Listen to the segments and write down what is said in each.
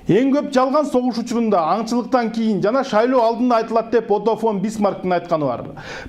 Эң көп жалган согуш учурунда аңчылыктан кийин жана шайлоо алдында айтылат деп Отто фон Бисмарктын айтканы бар.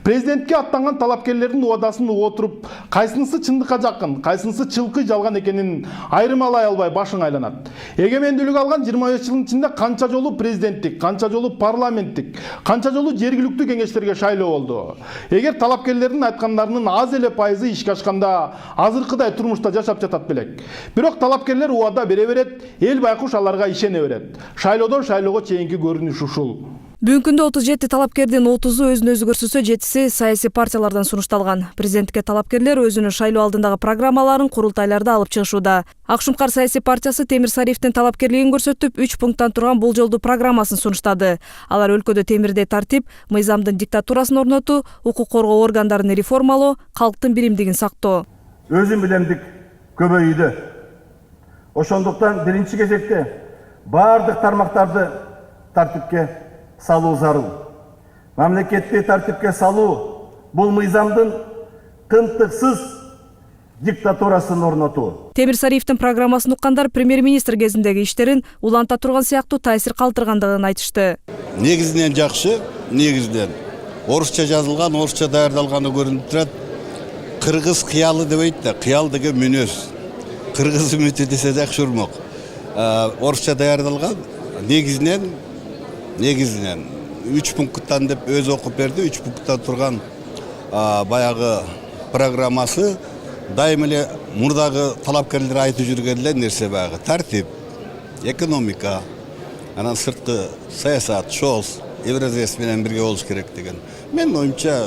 Президентке аттанган талапкерлердин убадасын уга отуруп, кайсынысы чындыкка жакын, кайсынысы чылкы жалган экенин айырмалай албай башың айланат. Эгемендүүлүк алган 25 жылдын ичинде канча жолу президенттик, канча жолу парламенттик, канча жолу жергиликтүү кеңештерге шайлоо болду. Эгер талапкерлердин айткандарынын аз эле пайызы ишке ашканда азыркыдай турмушта жашап жатат белек. Бирок талапкерлер убада бере берет, эл байкуш аларга ишене берет. Шайлоодон шайлоого чейинки көрүнүш ушул. Бүгүнкү күндө 37 талапкердин 30-у өзүн өзү көрсөтсө, 7-си саясий партиялардан сунушталган. Президентке талапкерлер өзүнүн шайлоо алдындагы программаларын курултайларда алып чыгышууда. Ак Шумкар саясий партиясы Темир Сариевдин талапкерлигин көрсөтүп, 3 пункттан турган бул жолдуу программасын сунуштады. Алар өлкөдө темирдей тартип, мыйзамдын диктатурасын орнотуу, укук коргоо органдарын реформалоо, калктын биримдигин сактоо. Өзүн билемдик көбөйдү. Ошондуктан биринчи кезекте бардык тармактарды тартипке салуу зарыл. Мамлекетти тартипке салуу бул мыйзамдын тынтыксыз диктатурасын орнотуу. Темир Сариевдин программасын уккандар премьер-министр кезиндеги иштерин уланта турган сыяктуу таасир калтыргандыгын айтышты. Негизинен жакшы, негизинен орусча жазылган, орусча даярдалганы көрүнүп турат. Кыргыз кыялы дебейт да, кыял деген мүнөз. Кыргыз үмүтү десе жакшы урмок. Орусча даярдалган, негизинен 3 пункттан деп өзү окуп берди. 3 пункттан турган баягы программасы дайым эле мурдагы талапкерлер айтып жүргөн эле нерсе баягы тартип, экономика, анан сырткы саясат, ШОС, Евразиясы менен бирге болуш керек деген. Мен оюмча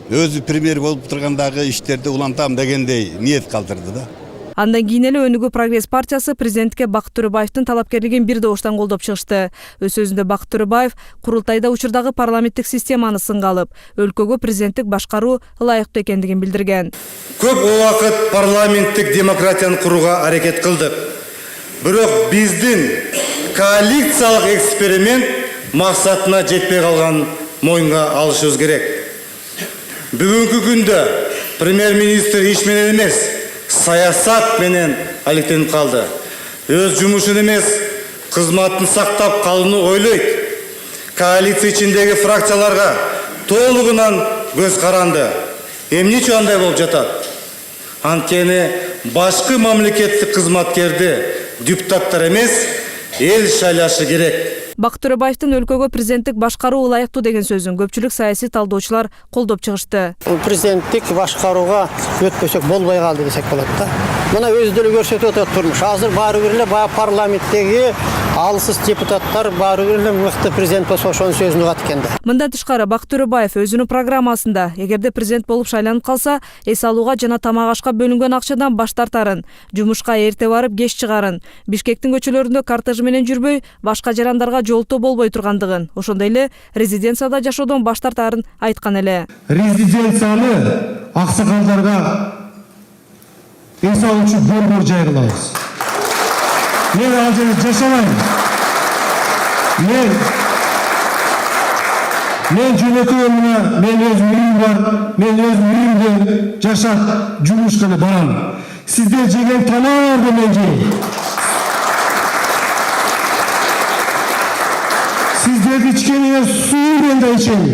өзү премьер болуп тургандагы иштерди улантам дегендей ниет калтырды да. Андан кийин эле Өнүгүү Прогресс партиясы президентке Бакыт Төрөбаевдин талапкерлигин бир добуштан колдоп чыгышты. Өз сөзүндө Бакыт Төрөбаев курултайда учурдагы парламенттик системаны сынга алып, өлкөгө президенттик башкаруу ылайыктуу экендигин билдирген. Көп убакыт парламенттик демократияны курууга аракет кылдык. Бирок биздин коалициялык эксперимент максатына жетпей калганын моюнга алышыбыз керек. Бүгүнкү күндө премьер-министр иш менен эмес, саясат менен алектенип калды. Өз жумушун эмес, кызматын сактап калууну ойлойт. Коалиция ичиндеги фракцияларга толугунан көз каранды. Эмне үчүн андай болуп жатат? Анткени башкы мамлекеттик кызматкерди депутаттар эмес, эл шайлашы керек. Бакыт Төрөбаевдин өлкөгө президенттик башкаруу ылайыктуу деген сөзүн көпчүлүк саясий талдоочулар колдоп чыгышты. Президенттик башкарууга өтпөсөк болбой калды десек болот да. Мына өзү деле көрсөтүп атат турмуш. Азыр баары бир эле парламенттеги алсыз депутаттар баары бир эле мыкты президент болсо ошонун сөзүн угат экен да. Мындан тышкары Бакыт Төрөбаев өзүнүн программасында эгерде президент болуп шайланып калса, эс алууга жана тамак ашка бөлүнгөн акчадан баш тартарын, жумушка эрте барып кеч чыгарын, Бишкектин көчөлөрүндө кортеж менен жүрбөй, башка жарандарга жолтоо болбой тургандыгын, ошондой эле резиденцияда жашоодон баш тартарын айткан эле. Резиденцияны аксакалдарга эс алуучу борбор жайгылабыз. Мен ал жерде жашабайм. Мен жөнөкөйүмө, мен өз үйүм бар, мен өз үйүмдө жашап, жумушка барам. Сиздер жеген тамаарды мен жейм. Сиздерди ичкениңер суу мен да ичем.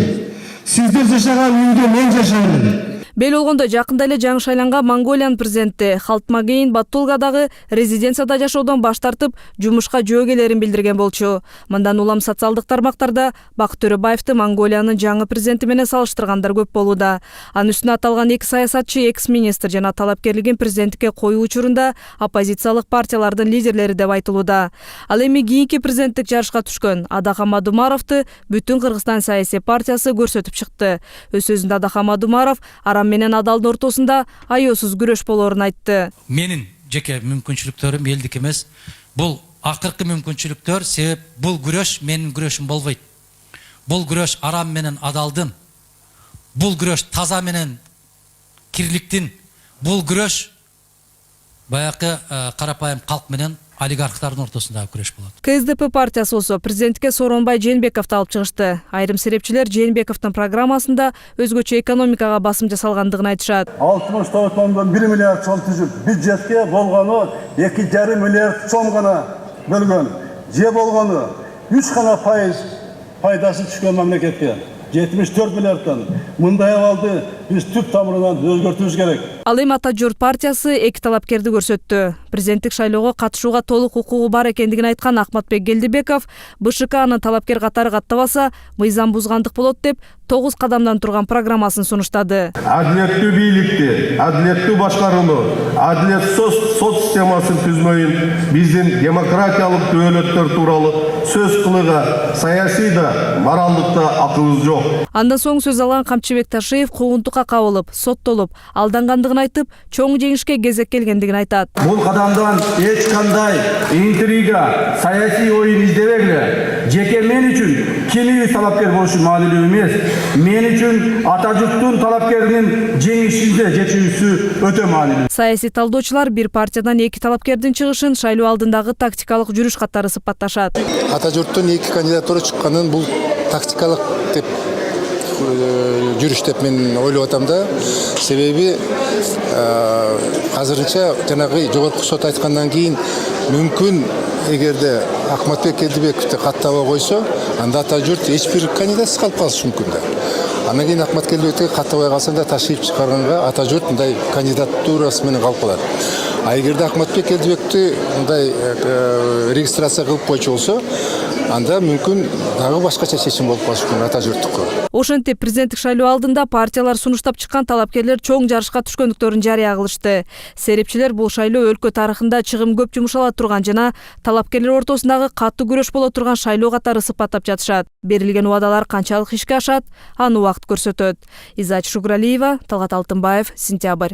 Сиздер жашаган үйдө мен жашайм. Бел болгондо жакында эле жаңы шайланган Монголиянын президенти Халтмагейин Баттулгадагы резиденцияда жашоодон баш тартып, жумушка жөөгелерин билдирген болчу. Мындан улам социалдык тармактарда Бакыт Төрөбаевди Монголиянын жаңы президенти менен салыштыргандар көп болууда. Анын үстүнө аталган эки саясатчы экс-министр жана талапкерлигин президенттикке коюу учурунда оппозициялык партиялардын лидерлери деп айтылууда. Ал эми кийинки президенттик жарышка түшкөн Адахам Адумаровду бүтүн Кыргызстан саясий партиясы көрсөтүп чыкты. Өз сөзүндө Адахам Адумаров менен адалдын ортосунда аеосуз күрөш болоорун айтты. Менин жеке мүмкүнчүлүктөрүм элдик эмес. Бул акыркы мүмкүнчүлүктөр, себеп бул күрөш менин күрөшүм болбойт. Бул күрөш арам менен адалдын. Бул күрөш таза менен кирликтин. Бул күрөш баякы карапайым калк менен олигархтардын ортосундагы күрөш болот. КСДП партиясы болсо президентке Сооронбай Жээнбековду алып чыгышты. Айрым серепчилер Жээнбековдун программасында өзгөчө экономикага басым жасалгандыгын айтышат. 69,1 миллиард сом түзүп, бюджетке болгону 2,5 миллиард сом гана бөлгөн. Же болгону 3 гана пайыз пайдасы түшкөн мамлекетке. 74 миллиардтан. Мындай абалды биз түп тамырынан өзгөртүүбүз керек. Ал эми Ата журт партиясы эки талапкерди көрсөттү. Президенттик шайлоого катышууга толук укугу бар экендигин айткан Акматбек Келдибеков БШК аны талапкер катары каттабаса, мыйзам бузгандык болот деп 9 кадамдан турган программасын сунуштады. Адилеттүү бийликти, адилеттүү башкарууну, адилет сот системасын түзмөйүн биздин демократиялык дөөлөттөр тууралуу сөз кылууга саясий да, моралдык да акыбыз жок. Андан соң сөз алган Камчыбек Ташиев куугунтукка кабылып, соттолуп, алдангандыгын айтып, чоң жеңишке кезек келгендигин айтат. Бул кадамдан эч кандай интрига, саясий оюн издебегиле. Жеке мен үчүн кимиңиз талапкер болушу маанилүү эмес. Мен үчүн Ата журттун талапкеринин жеңишинде жетүүсү өтө маанилүү. Саясий талдоочулар бир партиядан эки талапкердин чыгышын шайлоо алдындагы тактикалык жүрүш катары сыпатташат. Ата журттун эки кандидатура чыкканын бул тактикалык деп жүрүш деп мен ойлоп атам да. Себеби азырынча жанагы жогорку сот айткандан кийин мүмкүн эгерде Акматбек Келдибековду каттабай койсо, анда Ата журт эч бир кандидатсыз калып калышы мүмкүн да. Андан кийин Акматбек Келдибековду каттабай калсанда Ташиев чыгарганга Ата журт мындай кандидатурасы менен калып калат. А эгерде Акматбек Келдибековду мындай регистрация кылып койчу болсо, анда мүмкүн дагы башкача чечим болуп калышы мүмкүн Ата журттуку. Ошентип президенттик шайлоо алдында партиялар сунуштап чыккан талапкерлер чоң жарышка түшкөндүктөрүн жарыя кылышты. Серепчилер бул шайлоо өлкө тарыхында чыгым көп жумшала турган жана талапкерлер ортосундагы катуу күрөш боло турган шайлоо катары сыпаттап жатышат. Берилген убадалар канчалык ишке ашат, аны убакыт көрсөтөт. Изач Шугралиева, Талгат Алтынбаев, Сентябрь.